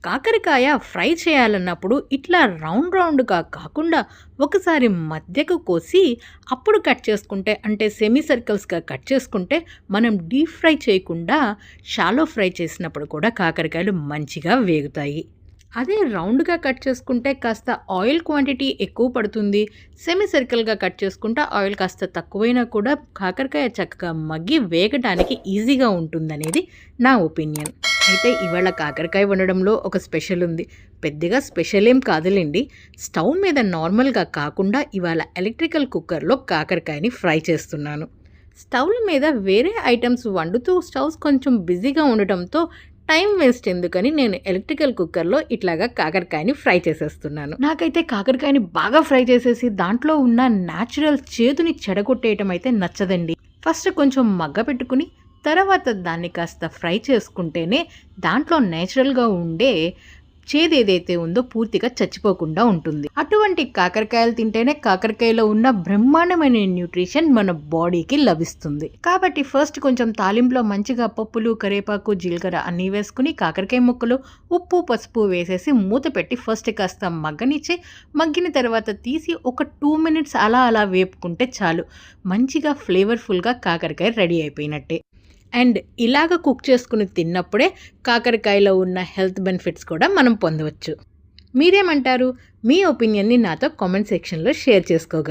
కాకరకాయ ఫ్రై చేయాలన్నప్పుడు ఇట్లా రౌండ్ రౌండ్‌గా కాకుండా ఒకసారి మధ్యకు కోసి అప్పుడు కట్ చేసుకుంటే అంటే సెమీ సర్కిల్స్‌గా కట్ చేసుకుంటే మనం డీప్ ఫ్రై చేయకుండా షాలో ఫ్రై చేసినప్పుడు కూడా కాకరకాయలు మంచిగా వేగుతాయి. అదే రౌండ్‌గా కట్ చేసుకుంటే కాస్త ఆయిల్ క్వాంటిటీ ఎక్కువ పడుతుంది. సెమీ సర్కిల్‌గా కట్ చేసుకుంటే ఆయిల్ కాస్త తక్కువైనా కూడా కాకరకాయ చక్కగా మగ్గి వేగటానికి ఈజీగా ఉంటుందనేది నా ఒపీనియన్. అయితే ఇవాళ కాకరకాయ వండడంలో ఒక స్పెషల్ ఉంది. పెద్దగా స్పెషల్ ఏం కాదులెండి. స్టవ్ మీద నార్మల్‌గా కాకుండా ఇవాళ ఎలక్ట్రికల్ కుక్కర్‌లో కాకరకాయని ఫ్రై చేస్తున్నాను. స్టవ్‌ల మీద వేరే ఐటెమ్స్ వండుతూ స్టవ్స్ కొంచెం బిజీగా ఉండటంతో టైం వేస్ట్ ఎందుకని నేను ఎలక్ట్రికల్ కుక్కర్‌లో ఇట్లాగా కాకరకాయని ఫ్రై చేసేస్తున్నాను. నాకైతే కాకరకాయని బాగా ఫ్రై చేసేసి దాంట్లో ఉన్న న్యాచురల్ చేదుని చెడగొట్టేయటం అయితే నచ్చదండి. ఫస్ట్ కొంచెం మగ్గపెట్టుకుని తర్వాత దాన్ని కాస్త ఫ్రై చేసుకుంటేనే దాంట్లో నేచురల్‌గా ఉండే చేదేదైతే ఉందో పూర్తిగా చచ్చిపోకుండా ఉంటుంది. అటువంటి కాకరకాయలు తింటేనే కాకరకాయలో ఉన్న బ్రహ్మాండమైన న్యూట్రిషన్ మన బాడీకి లభిస్తుంది. కాబట్టి ఫస్ట్ కొంచెం తాలింపులో మంచిగా పప్పులు, కరివేపాకు, జీలకర్ర అన్నీ వేసుకుని కాకరకాయ ముక్కలు, ఉప్పు, పసుపు వేసేసి మూత పెట్టి ఫస్ట్ కాస్త మగ్గనిచ్చి మగ్గిన తర్వాత తీసి ఒక 2 మినిట్స్ అలా వేపుకుంటే చాలు. మంచిగా ఫ్లేవర్‌ఫుల్‌గా కాకరకాయ రెడీ అయిపోయినట్టే. అండ్ ఇలాగ కుక్ చేసుకుని తిన్నప్పుడే కాకరకాయలో ఉన్న హెల్త్ బెనిఫిట్స్ కూడా మనం పొందవచ్చు. మీరేమంటారు? మీ ఒపీనియన్‌ని నాతో కామెంట్ సెక్షన్‌లో షేర్ చేసుకోగలరు.